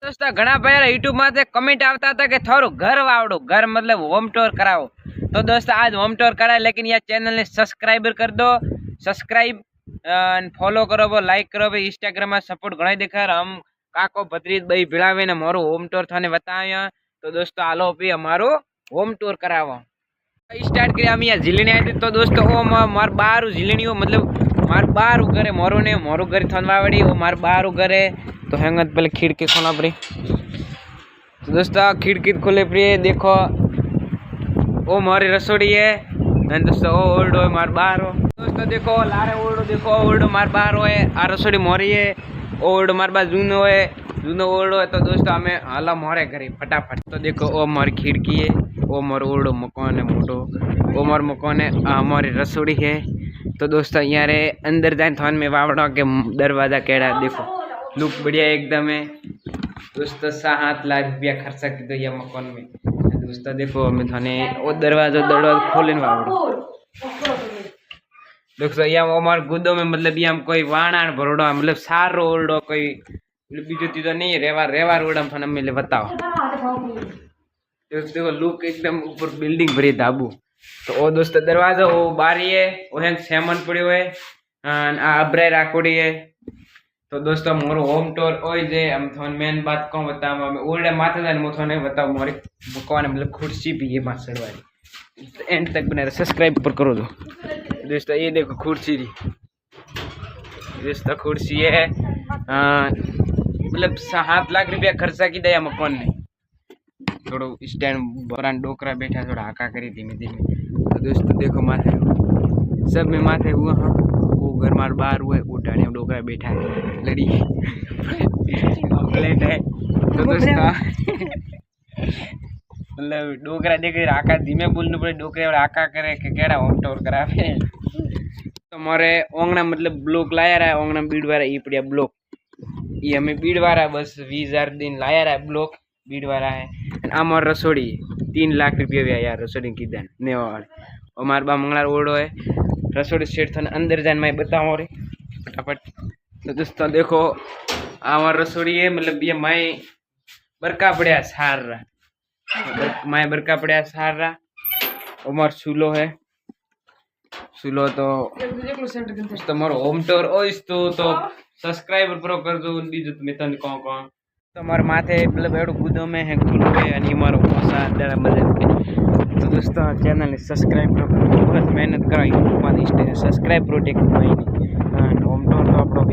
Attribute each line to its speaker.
Speaker 1: दोस्तों घना भाई यूट्यूब में कमेंट आता था कि थोड़ा घर वावड़ो, घर मतलब होम टूर कराओ। तो दोस्तों आज होम टूर कराए, लेकिन यह चैनल ने सब्सक्राइबर कर दो, सब्सक्राइब फॉलो करो, वो लाइक करो भाई। इंस्टाग्राम में सपोर्ट घना दिखा। हम काको भत्रीज भाई भिड़ावे ने मारो होम टूर थाने बताया। तो दोस्तों हालो भी हमारो होम टूर करावो स्टार्ट किया। हम यहाँ झीलनी आई थी। तो दोस्तों वो मार बार झीलनी हो मतलब मार बार घरे मोरू ने मोरू घर थनवाड़ी वो मार बार घरे। तो हेंगत पहले खिड़की खोला पड़ी। तो दोस्तों खिड़की खोले पड़ी, देखो वो मारी रसोड़ी है। दोस्तों वो ओल्डो है मार बार हो। दोस्तों देखो लारे ओल्डो, देखो ओल्डो मार बार हो है। आ रसोड़ी मोरी है, ओल्डो मार बार जूनो है, जूनो ओल्डो है। तो दोस्तों हमें हाला मोरे घरे फटाफट। तो देखो वो मारी खिड़की है, वो मार ओल्डो मकान है मोटो, वो मार मकान है, हमारी रसोड़ी है। तो दोस्तों यहाँ रे अंदर जाए थान में वावड़ा के दरवाजा केड़ा देखो लुक बढ़िया एकदम है। दोस्तों 7 लाख रुपया खर्चा की तो यह मकान में। दोस्तों देखो हमें थाने वो दरवाजा खोले वावड़ो। दोस्तों यहाँ हमारे गुदो में मतलब ये हम कोई वाणा भरोड़ो मतलब सारो ओल्डो कोई बीजो तीजो नहीं रेवा रोड हम थाने मिले बताओ। दोस्तों देखो लुक एकदम ऊपर बिल्डिंग भरी धाबू। तो वो दोस्तों दरवाजा वो बारी है, वो है सेमन पड़ो है, अब्राई राखोड़ी है। तो दोस्तों मोरो होम टूर ओय जे हम थोन मेन बात को बतावा। हम ओल्डे माथे जाने मो थोने बताओ मोरी मकान मतलब कुर्सी भी है मासड़ वाली। एंड तक बने सब्सक्राइब पर करो दो। दोस्तों ये देखो कुर्सी री, दोस्तों कुर्सी है मतलब 7 लाख रुपया खर्चा की दया मकान में। थोड़ो स्टैंड बरान डोकरा बैठा थोड़ा हाका करी धीमे धीमे। तो दोस्तों देखो माथे सब में माथे हुआ। हाँ वो घर मार बाहर हुआ है, वो डाढ़िया डोकरा बैठा है लड़ी प्लेट है। तो दोस्तों मतलब डोकरा देखे हाका धीमे बोलने पड़े, डोकरे वाले हाका करे कि केड़ा होम टूर करावे। तो मारे ओंगना मतलब ब्लॉक लाया रहा है, ओंगना बीड़ वाला ये पड़िया ब्लॉक ये हमें बीड़ वाला बस 20,000 दिन लाया रहा है ब्लॉक बीड़ वाला है। आमार रसोड़ी 3 लाख रुपया भी यार रसोड़ी की दन ने और मार बा मंगला ओढ़ो है रसोड़ी सेट था अंदर जान मैं बताऊँ रे फटाफट। तो दोस्तों देखो आमार रसोड़ी है मतलब ये मैं बरका पड़िया सार रहा, मैं बरका पड़िया सार रहा। उमर सूलो है सूलो। तो मारो होम टूर ओइस तो सब्सक्राइबर प्रो कर दो बीजू मैं तने कौन तो हमारे माथे मतलब एडो गुदो में है गुलो है यानी मारो मसा डरा मदद के। तो दोस्तों चैनल ने सब्सक्राइब करो, बहुत मेहनत करा यूट्यूब पर सब्सक्राइब प्रोटेक्ट कोई नहीं होम टूर तो आप लोग